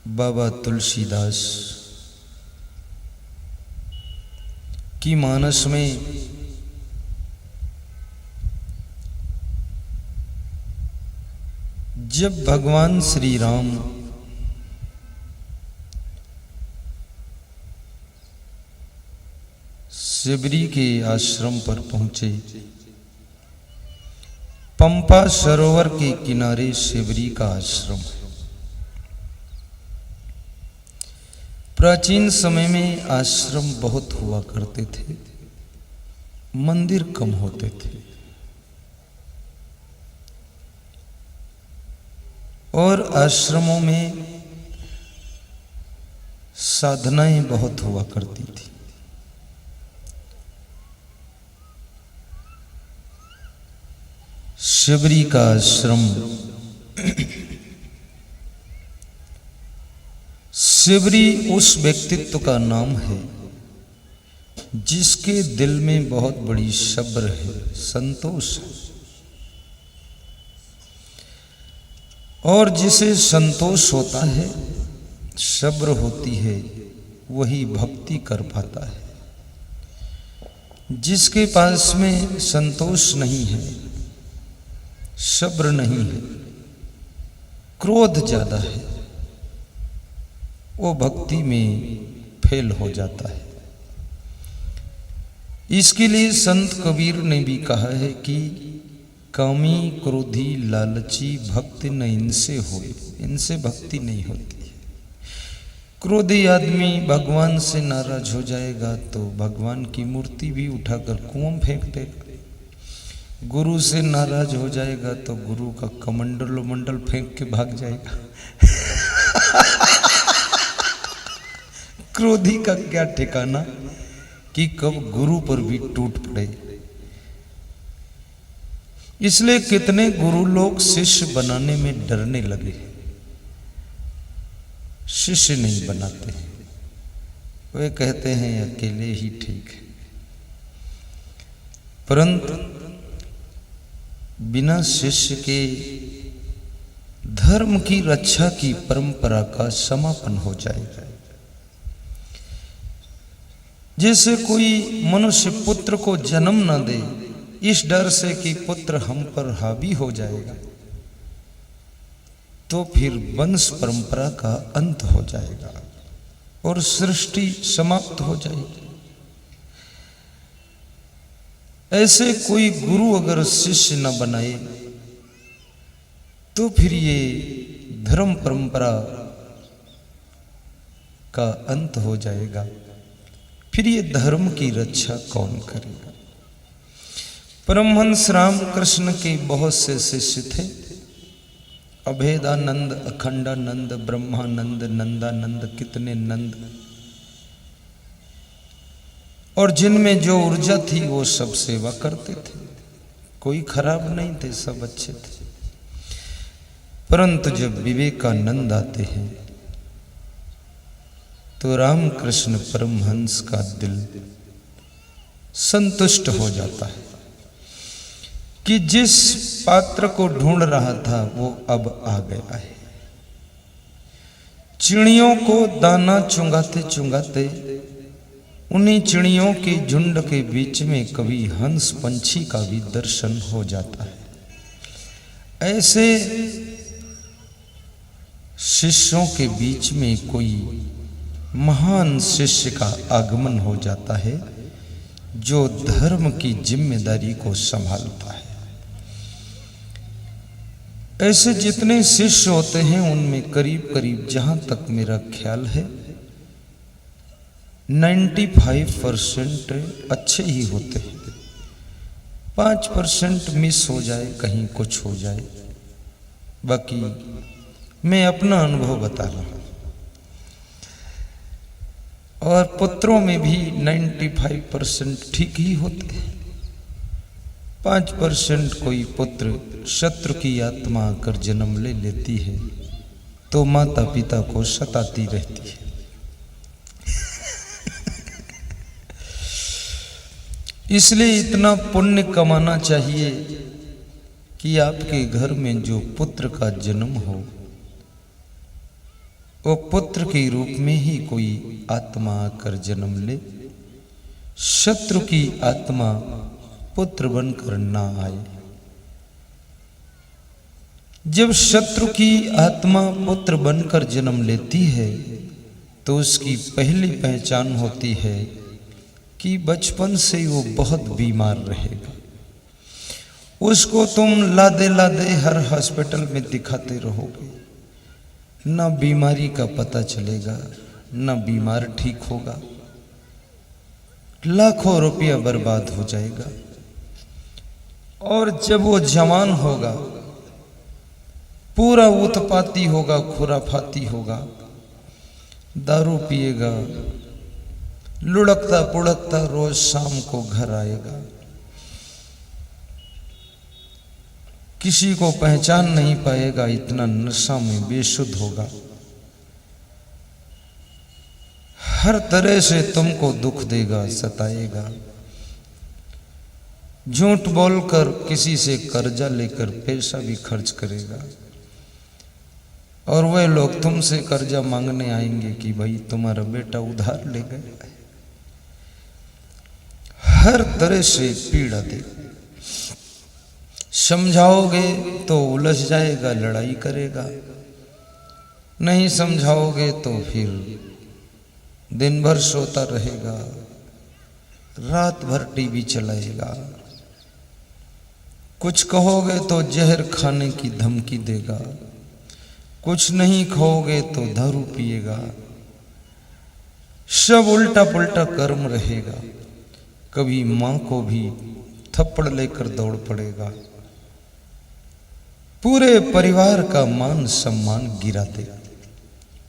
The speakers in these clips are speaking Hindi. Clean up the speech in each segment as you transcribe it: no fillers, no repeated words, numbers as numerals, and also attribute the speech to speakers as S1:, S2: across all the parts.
S1: बाबा तुलसीदास की मानस में जब भगवान श्री राम शिवरी के आश्रम पर पहुंचे, पंपा सरोवर के किनारे शिवरी का आश्रम है। प्राचीन समय में आश्रम बहुत हुआ करते थे, मंदिर कम होते थे और आश्रमों में साधनाएं बहुत हुआ करती थी। शिवरी का आश्रम शिवरी उस व्यक्तित्व का नाम है जिसके दिल में बहुत बड़ी सब्र है, संतोष है, और जिसे संतोष होता है, सब्र होती है, वही भक्ति कर पाता है। जिसके पास में संतोष नहीं है, सब्र नहीं है, क्रोध ज्यादा है, वो भक्ति में फेल हो जाता है। इसके लिए संत कबीर ने भी कहा है कि कामी क्रोधी लालची भक्ति न इनसे होए, इनसे भक्ति नहीं होती है। क्रोधी आदमी भगवान से नाराज हो जाएगा तो भगवान की मूर्ति भी उठाकर कुआं में फेंक देगा। गुरु से नाराज हो जाएगा तो गुरु का कमंडल मंडल फेंक के भाग जाएगा। क्रोधी का क्या ठिकाना कि कब गुरु पर भी टूट पड़े। इसलिए कितने गुरु लोग शिष्य बनाने में डरने लगे, शिष्य नहीं बनाते, वे कहते हैं अकेले ही ठीक है। परंतु बिना शिष्य के धर्म की रक्षा की परंपरा का समापन हो जाएगा। जैसे कोई मनुष्य पुत्र को जन्म न दे इस डर से कि पुत्र हम पर हावी हो जाएगा, तो फिर वंश परंपरा का अंत हो जाएगा और सृष्टि समाप्त हो जाएगी। ऐसे कोई गुरु अगर शिष्य न बनाए तो फिर ये धर्म परंपरा का अंत हो जाएगा। फिर ये धर्म की रक्षा कौन करेगा। परमहंस रामकृष्ण के बहुत से शिष्य थे, अभेदानंद, अखंडानंद, ब्रह्मानंद, नंदानंद, कितने नंद, और जिनमें जो ऊर्जा थी वो सब सेवा करते थे, कोई खराब नहीं थे, सब अच्छे थे। परंतु जब विवेकानंद आते हैं तो रामकृष्ण परमहंस का दिल संतुष्ट हो जाता है कि जिस पात्र को ढूंढ रहा था वो अब आ गया है। चिड़ियों को दाना चुंगाते चुंगाते उन्हीं चिड़ियों के झुंड के बीच में कभी हंस पंछी का भी दर्शन हो जाता है। ऐसे शिष्यों के बीच में कोई महान शिष्य का आगमन हो जाता है जो धर्म की जिम्मेदारी को संभालता है। ऐसे जितने शिष्य होते हैं उनमें करीब करीब जहां तक मेरा ख्याल है 95% अच्छे ही होते हैं। 5% मिस हो जाए, कहीं कुछ हो जाए। बाकी मैं अपना अनुभव बता रहा हूं। और पुत्रों में भी 95% ठीक ही होते हैं। 5% कोई पुत्र शत्रु की आत्मा आकर जन्म ले लेती है तो माता पिता को सताती रहती है। इसलिए इतना पुण्य कमाना चाहिए कि आपके घर में जो पुत्र का जन्म हो वो पुत्र के रूप में ही कोई आत्मा आकर जन्म ले, शत्रु की आत्मा पुत्र बनकर ना आए। जब शत्रु की आत्मा पुत्र बनकर जन्म लेती है तो उसकी पहली पहचान होती है कि बचपन से वो बहुत बीमार रहेगा। उसको तुम लादे लादे हर हॉस्पिटल में दिखाते रहोगे, ना बीमारी का पता चलेगा, ना बीमार ठीक होगा, लाखों रुपया बर्बाद हो जाएगा। और जब वो जवान होगा, पूरा उत्पाती होगा, खुराफाती होगा, दारू पिएगा, लुढ़कता पुढ़कता रोज शाम को घर आएगा, किसी को पहचान नहीं पाएगा, इतना नशा में बेसुध होगा, हर तरह से तुमको दुख देगा, सताएगा, झूठ बोलकर किसी से कर्जा लेकर पैसा भी खर्च करेगा। और वह लोग तुमसे कर्जा मांगने आएंगे कि भाई तुम्हारा बेटा उधार ले गया, हर तरह से पीड़ा दे। समझाओगे तो उलझ जाएगा, लड़ाई करेगा, नहीं समझाओगे तो फिर दिन भर सोता रहेगा, रात भर टीवी चलाएगा, कुछ कहोगे तो जहर खाने की धमकी देगा, कुछ नहीं खाओगे तो दारू पिएगा, सब उल्टा पुल्टा कर्म रहेगा। कभी मां को भी थप्पड़ लेकर दौड़ पड़ेगा, पूरे परिवार का मान सम्मान गिरा देगा,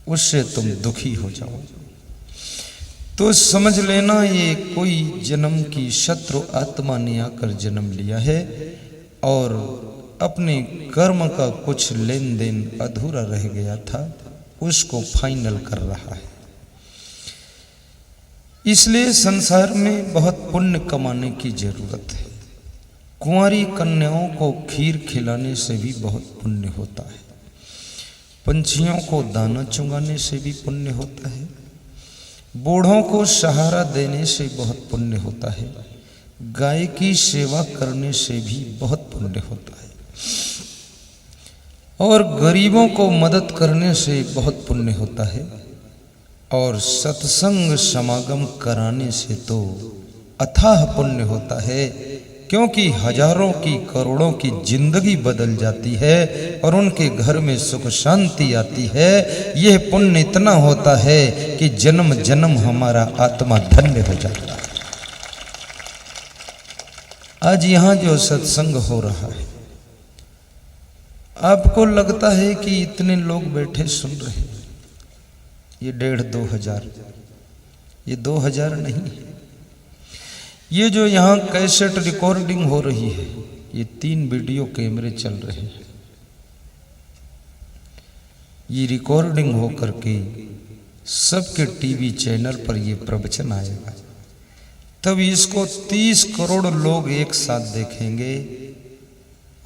S1: उससे तुम दुखी हो जाओ। तो समझ लेना ये कोई जन्म की शत्रु आत्मा ने आकर जन्म लिया है और अपने कर्म का कुछ लेन देन अधूरा रह गया था, उसको फाइनल कर रहा है। इसलिए संसार में बहुत पुण्य कमाने की जरूरत है। कुंवारी कन्याओं को खीर खिलाने से भी बहुत पुण्य होता है, पंछियों को दाना चुंगाने से भी पुण्य होता है, बूढ़ों को सहारा देने से बहुत पुण्य होता है, गाय की सेवा करने से भी बहुत पुण्य होता है, और गरीबों को मदद करने से बहुत पुण्य होता है, और सत्संग समागम कराने से तो अथाह पुण्य होता है। क्योंकि हजारों की करोड़ों की जिंदगी बदल जाती है और उनके घर में सुख शांति आती है। यह पुण्य इतना होता है कि जन्म जन्म हमारा आत्मा धन्य हो जाता है। आज यहाँ जो सत्संग हो रहा है, आपको लगता है कि इतने लोग बैठे सुन रहे हैं, ये 1,500-2 हजार, ये 2 हजार नहीं है। ये जो यहाँ कैसेट रिकॉर्डिंग हो रही है, ये 3 वीडियो कैमरे चल रहे हैं। ये रिकॉर्डिंग हो करके सबके टीवी चैनल पर ये प्रवचन आएगा, तब इसको 30 करोड़ लोग एक साथ देखेंगे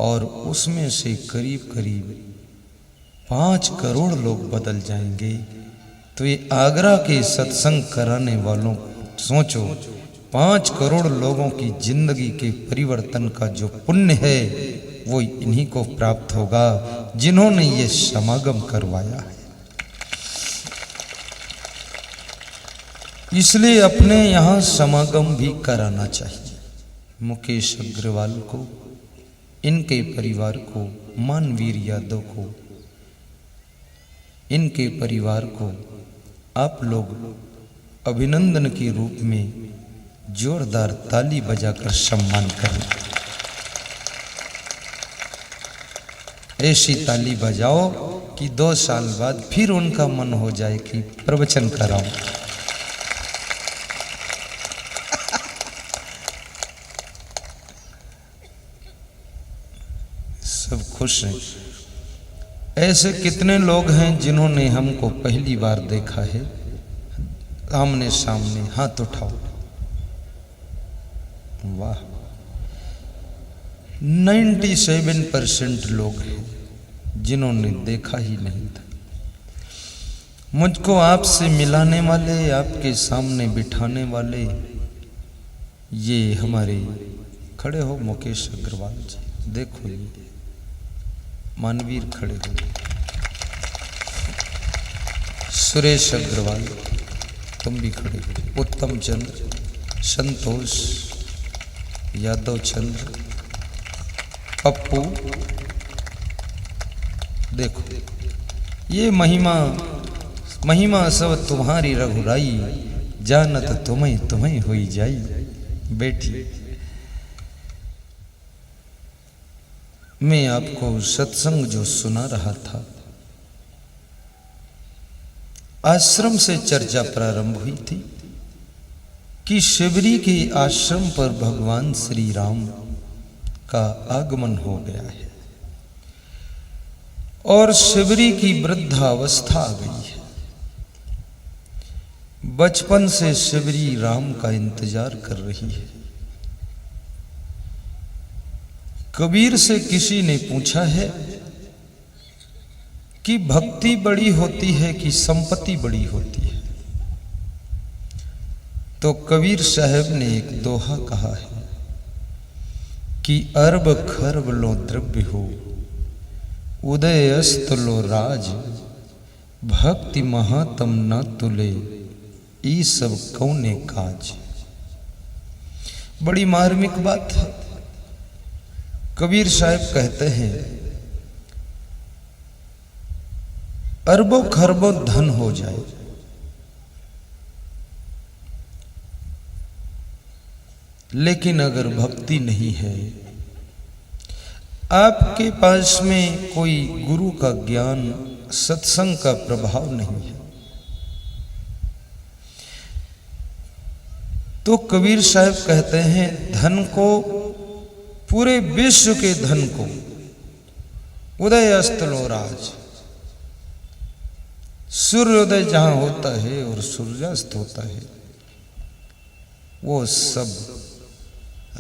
S1: और उसमें से करीब करीब 5 करोड़ लोग बदल जाएंगे। तो ये आगरा के सत्संग कराने वालों को सोचो, 5 करोड़ लोगों की जिंदगी के परिवर्तन का जो पुण्य है वो इन्हीं को प्राप्त होगा जिन्होंने ये समागम करवाया है। इसलिए अपने यहाँ समागम भी कराना चाहिए। मुकेश अग्रवाल को, इनके परिवार को, मानवीर यादव को, इनके परिवार को आप लोग अभिनंदन के रूप में जोरदार ताली बजाकर सम्मान करें। ऐसी ताली बजाओ कि 2 साल बाद फिर उनका मन हो जाए कि प्रवचन कराऊं। सब खुश हैं। ऐसे कितने लोग हैं जिन्होंने हमको पहली बार देखा है, आमने सामने, हाथ उठाओ। वाह, 97% लोग हैं जिन्होंने देखा ही नहीं था। मुझको आपसे मिलाने वाले, आपके सामने बिठाने वाले ये हमारे खड़े हो मुकेश अग्रवाल जी, देखो ये मानवीर खड़े हो, सुरेश अग्रवाल तुम भी खड़े हो, उत्तम चंद्र, संतोष, यादव चंद्र, पप्पू, देखो ये महिमा सब तुम्हारी रघुराई, जानत तुम्हें तुम्हें हुई जाई। बेटी मैं आपको सत्संग जो सुना रहा था, आश्रम से चर्चा प्रारंभ हुई थी कि शिवरी के आश्रम पर भगवान श्री राम का आगमन हो गया है और शिवरी की वृद्धावस्था आ गई है। बचपन से शिवरी राम का इंतजार कर रही है। कबीर से किसी ने पूछा है कि भक्ति बड़ी होती है कि संपत्ति बड़ी होती है, तो कबीर साहब ने एक दोहा कहा है कि अरब खरब लो द्रव्य हो, उदय अस्त लो राज, भक्ति महातम न तुले, ई सब कौने काज। बड़ी मार्मिक बात है। कबीर साहब कहते हैं अरबों खरबों धन हो जाए, लेकिन अगर भक्ति नहीं है, आपके पास में कोई गुरु का ज्ञान, सत्संग का प्रभाव नहीं है, तो कबीर साहब कहते हैं धन को, पूरे विश्व के धन को, उदय अस्त लो राज, सूर्योदय जहां होता है और सूर्यास्त होता है, वो सब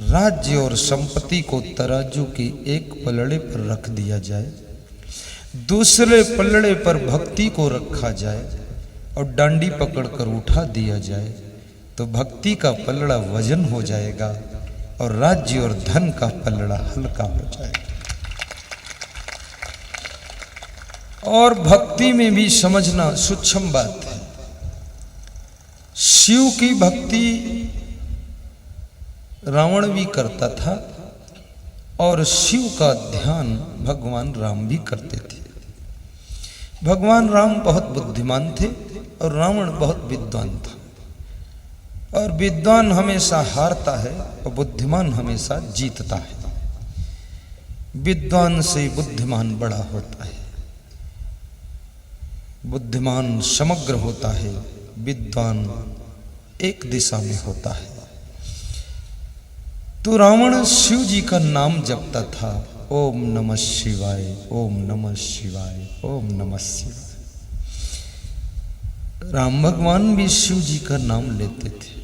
S1: राज्य और संपत्ति को तराजू के एक पलड़े पर रख दिया जाए, दूसरे पलड़े पर भक्ति को रखा जाए और डांडी पकड़कर उठा दिया जाए, तो भक्ति का पलड़ा वजन हो जाएगा और राज्य और धन का पलड़ा हल्का हो जाएगा। और भक्ति में भी समझना सूक्ष्म बात है। शिव की भक्ति रावण भी करता था और शिव का ध्यान भगवान राम भी करते थे। भगवान राम बहुत बुद्धिमान थे और रावण बहुत विद्वान था, और विद्वान हमेशा हारता है और बुद्धिमान हमेशा जीतता है। विद्वान से बुद्धिमान बड़ा होता है, बुद्धिमान समग्र होता है, विद्वान एक दिशा में होता है। तो रावण शिव जी का नाम जपता था, ओम नमः शिवाय, ओम नमः शिवाय, ओम नमः शिवाय। राम भगवान भी शिव जी का नाम लेते थे।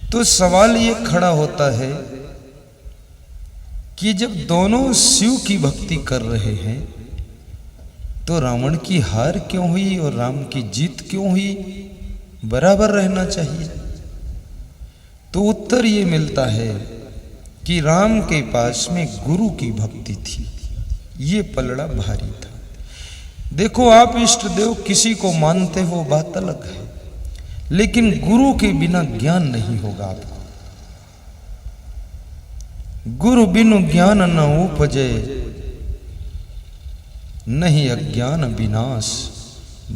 S1: तो सवाल ये खड़ा होता है कि जब दोनों शिव की भक्ति कर रहे हैं, तो रावण की हार क्यों हुई और राम की जीत क्यों हुई? बराबर रहना चाहिए। तो उत्तर ये मिलता है कि राम के पास में गुरु की भक्ति थी, ये पलड़ा भारी था। देखो, आप इष्ट देव किसी को मानते हो बात अलग है, लेकिन गुरु के बिना ज्ञान नहीं होगा आपको। गुरु बिनु ज्ञान न उपजे, नहीं अज्ञान विनाश,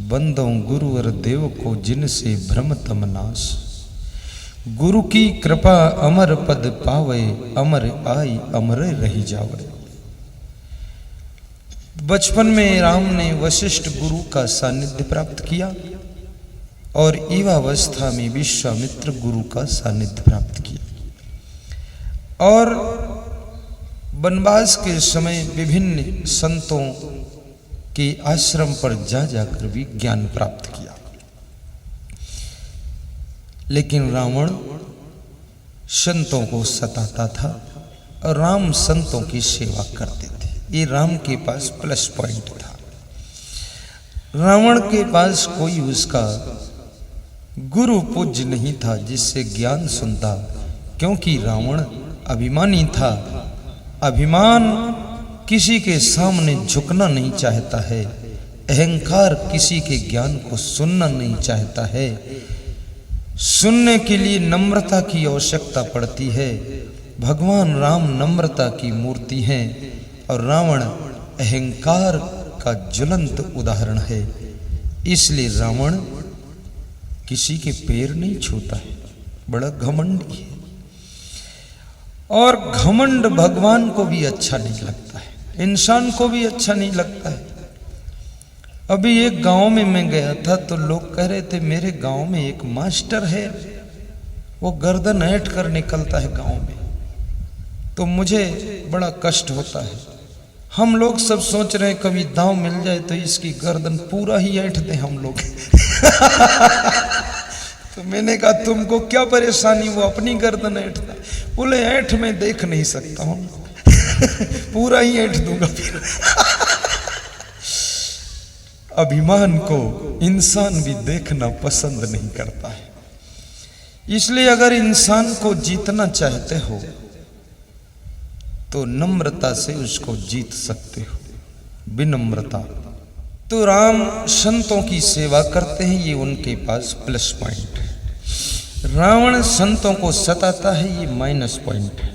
S1: बंदों गुरु और देव को जिनसे भ्रम तम नाश। गुरु की कृपा अमर पद पावे, अमर आई अमर रही जावे। बचपन में राम ने वशिष्ठ गुरु का सानिध्य प्राप्त किया और युवावस्था में विश्वामित्र गुरु का सानिध्य प्राप्त किया, और वनवास के समय विभिन्न संतों के आश्रम पर जा जाकर भी ज्ञान प्राप्त किया। लेकिन रावण संतों को सताता था और राम संतों की सेवा करते थे। ये राम के पास प्लस पॉइंट था। रावण के पास कोई उसका गुरु पूज्य नहीं था जिससे ज्ञान सुनता, क्योंकि रावण अभिमानी था। अभिमान किसी के सामने झुकना नहीं चाहता है, अहंकार किसी के ज्ञान को सुनना नहीं चाहता है। सुनने के लिए नम्रता की आवश्यकता पड़ती है। भगवान राम नम्रता की मूर्ति हैं और रावण अहंकार का ज्वलंत उदाहरण है। इसलिए रावण किसी के पैर नहीं छूता है, बड़ा घमंडी है। और घमंड भगवान को भी अच्छा नहीं लगता है, इंसान को भी अच्छा नहीं लगता है। अभी एक गांव में मैं गया था तो लोग कह रहे थे मेरे गांव में एक मास्टर है, वो गर्दन ऐंठ कर निकलता है गांव में, तो मुझे बड़ा कष्ट होता है। हम लोग सब सोच रहे हैं कभी दांव मिल जाए तो इसकी गर्दन पूरा ही ऐंठ दें हम लोग। तो मैंने कहा तुमको क्या परेशानी, वो अपनी गर्दन ऐंठता। बोले ऐंठ में देख नहीं सकता हूं, पूरा ही ऐंठ दूंगा फिर। अभिमान को इंसान भी देखना पसंद नहीं करता है। इसलिए अगर इंसान को जीतना चाहते हो तो नम्रता से उसको जीत सकते हो, विनम्रता। तो राम संतों की सेवा करते हैं, ये उनके पास प्लस पॉइंट है। रावण संतों को सताता है, ये माइनस पॉइंट है।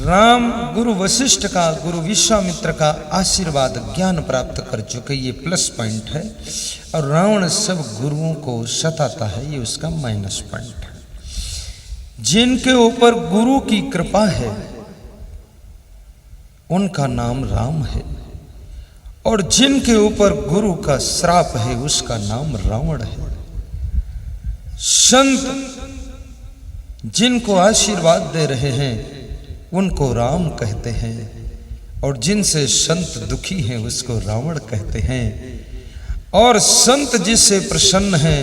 S1: राम गुरु वशिष्ठ का, गुरु विश्वामित्र का आशीर्वाद ज्ञान प्राप्त कर चुके, ये प्लस पॉइंट है। और रावण सब गुरुओं को सताता है, ये उसका माइनस पॉइंट है। जिनके ऊपर गुरु की कृपा है उनका नाम राम है, और जिनके ऊपर गुरु का श्राप है उसका नाम रावण है। संत जिनको आशीर्वाद दे रहे हैं उनको राम कहते हैं, और जिनसे संत दुखी हैं उसको रावण कहते हैं। और संत जिससे प्रसन्न हैं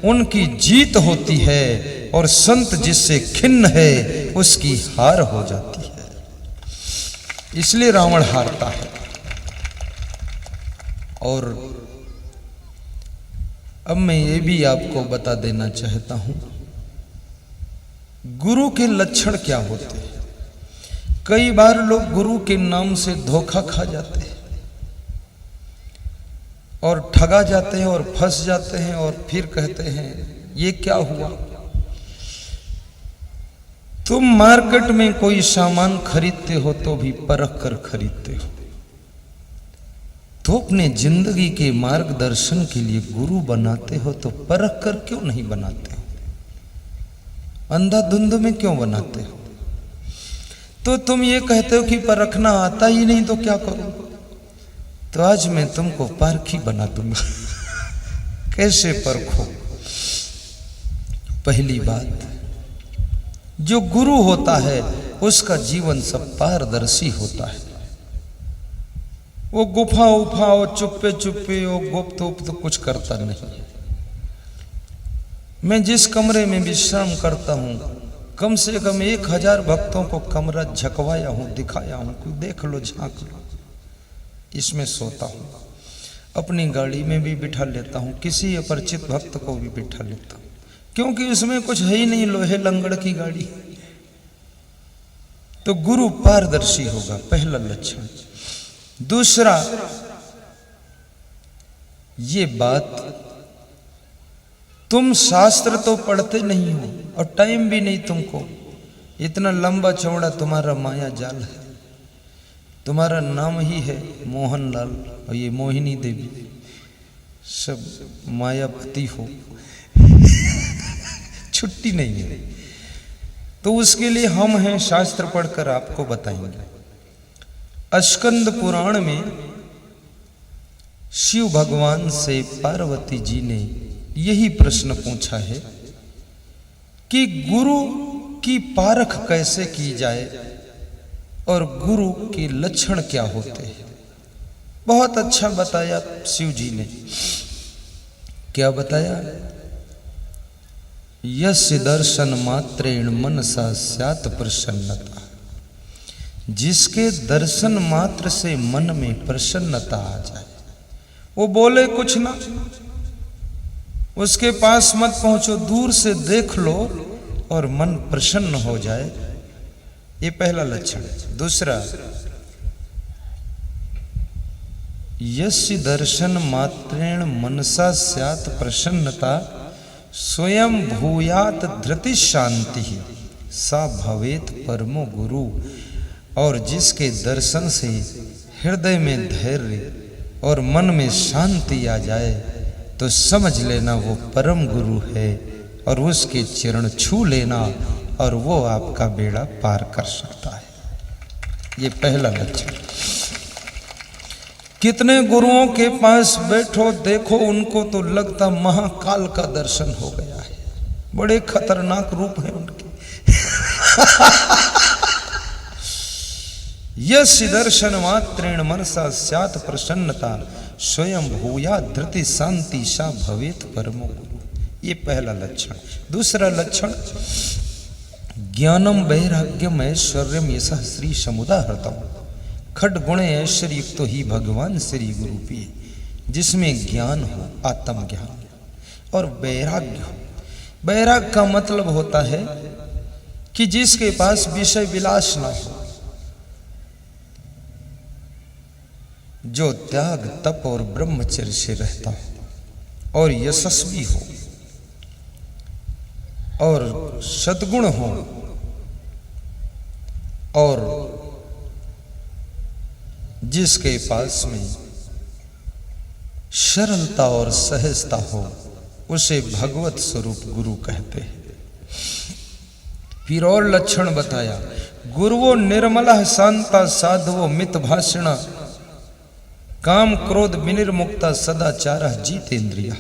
S1: उनकी जीत होती है, और संत जिससे खिन्न है उसकी हार हो जाती है। इसलिए रावण हारता है। और अब मैं ये भी आपको बता देना चाहता हूं गुरु के लक्षण क्या होते हैं। कई बार लोग गुरु के नाम से धोखा खा जाते हैं और ठगा जाते हैं और फंस जाते हैं, और फिर कहते हैं ये क्या हुआ। तुम मार्केट में कोई सामान खरीदते हो तो भी परख कर खरीदते हो, तो अपने जिंदगी के मार्गदर्शन के लिए गुरु बनाते हो तो परख कर क्यों नहीं बनाते हो, अंधाधुंध में क्यों बनाते हो। तो तुम ये कहते हो कि परखना आता ही नहीं तो क्या करूं, तो आज मैं तुमको पारखी बना दूंगा। कैसे परखो। पहली बात, जो गुरु होता है उसका जीवन सब पारदर्शी होता है। वो गुफा उफा और चुप्पे चुप्पे और गुप्त उप्त कुछ करता नहीं। मैं जिस कमरे में विश्राम करता हूं कम से कम 1000 भक्तों को कमरा झकवाया हूं, दिखाया हूं कि देख लो, झांक लो। इसमें सोता हूं, अपनी गाड़ी में भी बिठा लेता हूं, किसी अपरिचित भक्त को भी बिठा लेता हूं, क्योंकि उसमें कुछ है ही नहीं, लोहे लंगड़ की गाड़ी। तो गुरु पारदर्शी होगा, पहला लक्षण। दूसरा, ये बात, तुम शास्त्र तो पढ़ते नहीं हो और टाइम भी नहीं तुमको, इतना लंबा चौड़ा तुम्हारा माया जाल है। तुम्हारा नाम ही है मोहनलाल और ये मोहिनी देवी, सब मायापति हो। छुट्टी नहीं है। तो उसके लिए हम हैं, शास्त्र पढ़कर आपको बताएंगे। स्कंद पुराण में शिव भगवान से पार्वती जी ने यही प्रश्न पूछा है कि गुरु की पारख कैसे की जाए और गुरु के लक्षण क्या होते हैं। बहुत अच्छा बताया शिव जी ने। क्या बताया? यस्य दर्शन मात्रेण मनसा स्यात् प्रसन्नता, जिसके दर्शन मात्र से मन में प्रसन्नता आ जाए वो बोले कुछ ना, उसके पास मत पहुंचो, दूर से देख लो और मन प्रसन्न हो जाए। ये पहला लक्षण। दूसरा, यस्य दर्शन मात्रेण मनसा स्यात् प्रसन्नता स्वयं भूयात धृति शांति सा भवेत परमो गुरु। और जिसके दर्शन से हृदय में धैर्य और मन में शांति आ जाए तो समझ लेना वो परम गुरु है, और उसके चरण छू लेना और वो आपका बेड़ा पार कर सकता है। ये पहला लक्षण। कितने गुरुओं के पास बैठो, देखो उनको तो लगता महाकाल का दर्शन हो गया है, बड़े खतरनाक रूप हैं उनके। यस्य दर्शन मात्रेण मनसा स्यात् प्रसन्नता स्वयं भूया धृति शांति सा भवेत परमो गुरु। ये पहला लक्षण। दूसरा लक्षण, ज्ञानम वैराग्यम ऐश्वर्यम यशः श्री समुदाहृतम खड गुण ऐश्वर्य युक्त ही भगवान श्री गुरु पी। जिसमें ज्ञान हो, आत्म ज्ञान, और वैराग्य हो। वैराग्य का मतलब होता है कि जिसके पास विषय विलास न हो, जो त्याग तप और ब्रह्मचर्य से रहता हो और यशस्वी हो और सद्गुण हो और जिसके पास में सरलता और सहजता हो, उसे भगवत स्वरूप गुरु कहते हैं। फिर और लक्षण बताया, गुरुवो निर्मला शांता साधवो मित भाषण काम क्रोध विनिर्मुक्ता सदाचार जीतेंद्रिया।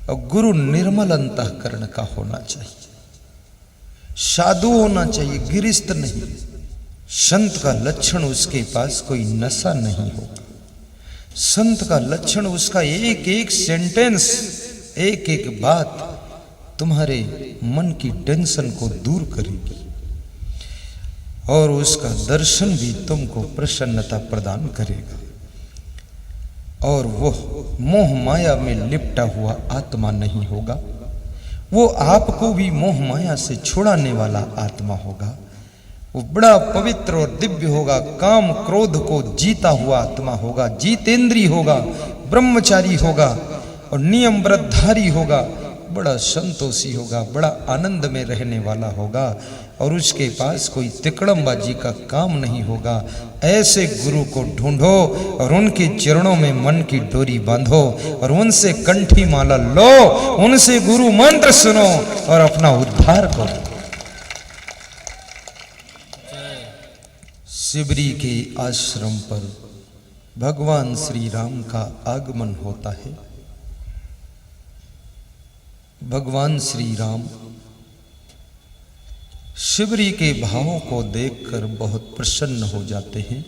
S1: और गुरु निर्मल अंतःकरण का होना चाहिए, साधु होना चाहिए, गिरिस्त नहीं। संत का लक्षण उसके पास कोई नशा नहीं होगा। संत का लक्षण उसका एक एक सेंटेंस, एक एक बात तुम्हारे मन की टेंशन को दूर करेगी, और उसका दर्शन भी तुमको प्रसन्नता प्रदान करेगा। और वो मोह माया में लिपटा हुआ आत्मा नहीं होगा, वो आपको भी मोह माया से छुड़ाने वाला आत्मा होगा। वो बड़ा पवित्र और दिव्य होगा, काम क्रोध को जीता हुआ आत्मा होगा, जीतेंद्री होगा, ब्रह्मचारी होगा और नियम व्रतधारी होगा, बड़ा संतोषी होगा, बड़ा आनंद में रहने वाला होगा, और उसके पास कोई तिकड़मबाजी का काम नहीं होगा। ऐसे गुरु को ढूंढो और उनके चरणों में मन की डोरी बांधो और उनसे कंठी माला लो, उनसे गुरु मंत्र सुनो और अपना उद्धार करो। शिवरी के आश्रम पर भगवान श्री राम का आगमन होता है। भगवान श्री राम शिवरी के भावों को देखकर बहुत प्रसन्न हो जाते हैं।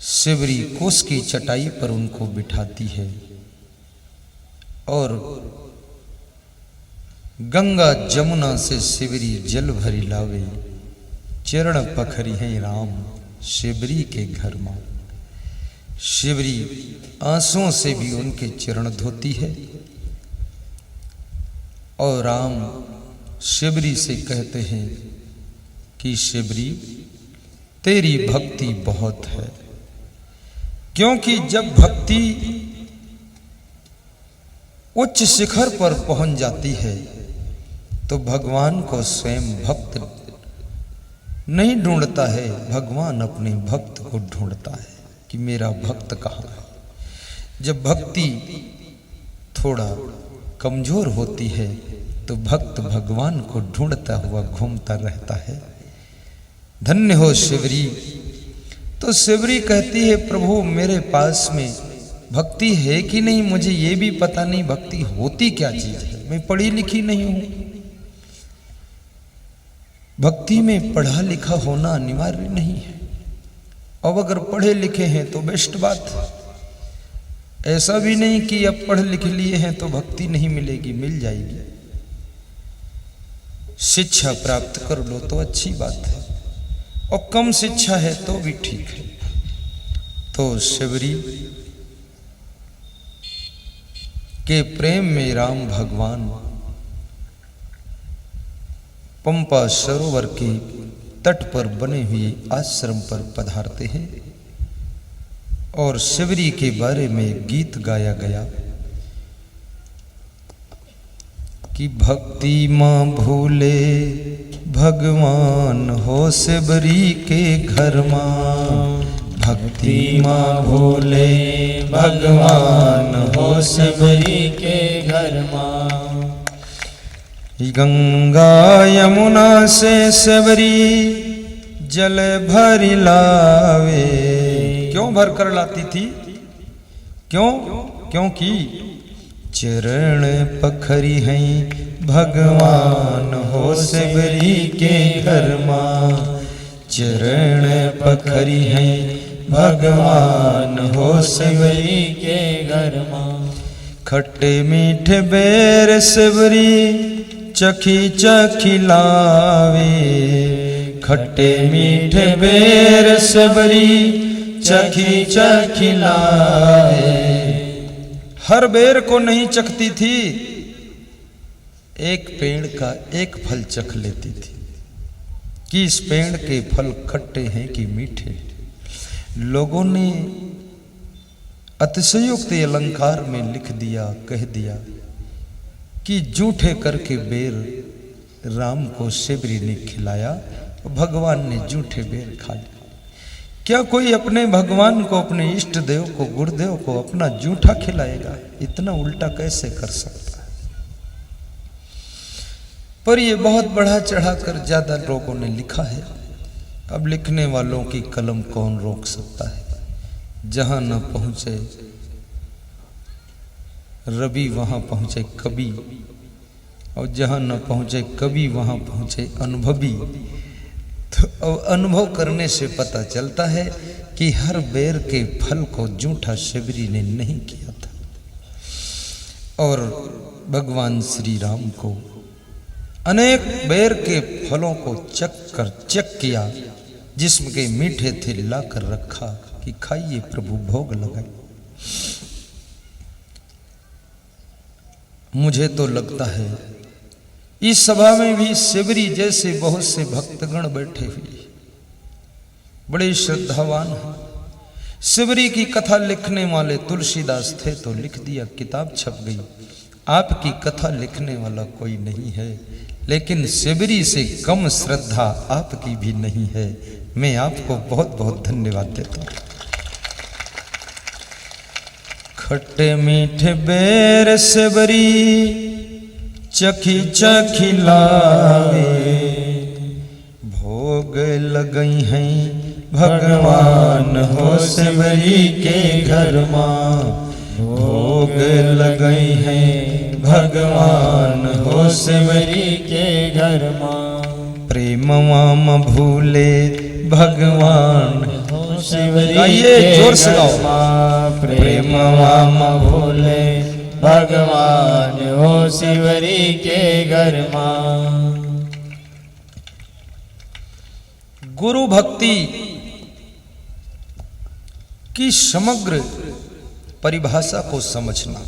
S1: शिवरी कोस की चटाई पर उनको बिठाती है और गंगा जमुना से शिवरी जल भरी लावे, चरण पखरी है राम शिवरी के घर में। शिवरी आंसुओं से भी उनके चरण धोती है और राम शिवरी से कहते हैं कि शिवरी तेरी भक्ति बहुत है, क्योंकि जब भक्ति उच्च शिखर पर पहुंच जाती है तो भगवान को स्वयं भक्त नहीं ढूंढता है, भगवान अपने भक्त को ढूंढता है कि मेरा भक्त कहाँ है। जब भक्ति थोड़ा कमजोर होती है तो भक्त भगवान को ढूंढता हुआ घूमता रहता है। धन्य हो शिवरी। तो शिवरी कहती है प्रभु मेरे पास में भक्ति है कि नहीं मुझे ये भी पता नहीं, भक्ति होती क्या चीज है, मैं पढ़ी लिखी नहीं हूं। भक्ति में पढ़ा लिखा होना अनिवार्य नहीं है, अब अगर पढ़े लिखे हैं तो बेस्ट बात है। ऐसा भी नहीं कि अब पढ़ लिख लिए हैं तो भक्ति नहीं मिलेगी, मिल जाएगी। शिक्षा प्राप्त कर लो तो अच्छी बात है, और कम शिक्षा है तो भी ठीक है। तो शिवरी के प्रेम में राम भगवान पंपा सरोवर के तट पर बने हुए आश्रम पर पधारते हैं और शिवरी के बारे में गीत गाया गया कि भक्ति मां भूले भगवान हो शिवरी के घर मां, भक्ति मां भूले भगवान हो शिवरी के घर मां। गंगा यमुना से शिवरी जल भर लावे, क्यों भर कर लाती थी? क्यों? क्योंकि चरण पखरी हैं भगवान हो शिवरी के घर मां, चरण पखरी हैं भगवान हो शिवरी के घर मां। खट्टे मीठे बेर शिवरी चखी चखी लावे, खट्टे मीठे बेर शिवरी चखी चखी लावे। हर बेर को नहीं चखती थी, एक पेड़ का एक फल चख लेती थी कि इस पेड़ के फल खट्टे हैं कि मीठे। लोगों ने अतिशयोक्त अलंकार में लिख दिया, कह दिया कि जूठे करके बेर राम को शिवरी ने खिलाया, भगवान ने जूठे बेर खा लिया। क्या कोई अपने भगवान को, अपने इष्ट देव को, गुरुदेव को अपना जूठा खिलाएगा? इतना उल्टा कैसे कर सकता है? पर ये बहुत बढ़ा चढ़ाकर ज्यादा लोगों ने लिखा है। अब लिखने वालों की कलम कौन रोक सकता है? जहां न पहुंचे रवि वहां पहुंचे कवि, और जहां न पहुंचे कवि वहां पहुंचे अनुभवी। तो अनुभव करने से पता चलता है कि हर बेर के फल को जूठा शिवरी ने नहीं किया था। और भगवान श्री राम को अनेक बेर के फलों को चेक किया, जिसमें के मीठे थे, लाकर रखा कि खाइए प्रभु, भोग लगाए। मुझे तो लगता है इस सभा में भी शिवरी जैसे बहुत से भक्तगण बैठे हुए, बड़े श्रद्धावान हैं। शिवरी की कथा लिखने वाले तुलसीदास थे तो लिख दिया, किताब छप गई। आपकी कथा लिखने वाला कोई नहीं है, लेकिन शिवरी से कम श्रद्धा आपकी भी नहीं है। मैं आपको बहुत बहुत धन्यवाद देता हूं। खट्टे मीठे बेर शिवरी चखी चखी लावे, भोग लगई हैं भगवान हो शिवरी के घर मां, भोग लगई हैं भगवान हो शिवरी के घर मां। प्रेमवा म भूले भगवान हो शिवरी के जोर से गाओ। प्रेमवा म भूले भगवान हो शिवरी के घर मां। गुरु भक्ति की समग्र परिभाषा को समझना।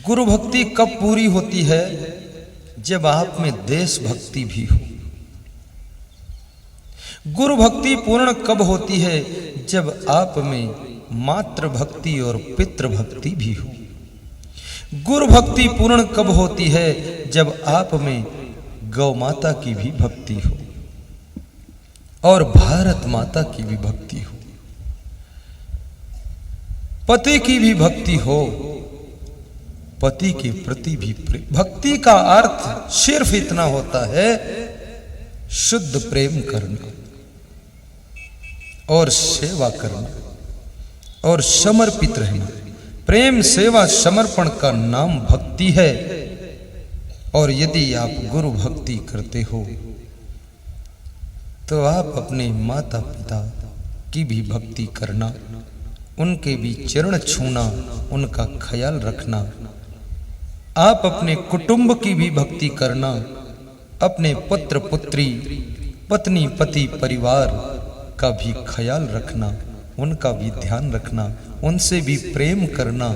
S1: गुरु भक्ति कब पूरी होती है? जब आप में देशभक्ति भी हो। गुरु भक्ति पूर्ण कब होती है? जब आप में मातृभक्ति और पितृभक्ति भी हो। गुरु भक्ति पूर्ण कब होती है? जब आप में गौ माता की भी भक्ति हो और भारत माता की भी भक्ति हो, पति की भी भक्ति हो, पति के प्रति भी भक्ति का अर्थ सिर्फ इतना होता है, शुद्ध प्रेम करना और सेवा करना और समर्पित रहना। प्रेम, सेवा, समर्पण का नाम भक्ति है। और यदि आप गुरु भक्ति करते हो तो आप अपने माता पिता की भी भक्ति करना, उनके भी चरण छूना, उनका ख्याल रखना। आप अपने कुटुंब की भी भक्ति करना, अपने पुत्र पुत्री, पत्नी पति परिवार का भी ख्याल रखना, उनका भी ध्यान रखना, उनसे भी प्रेम करना।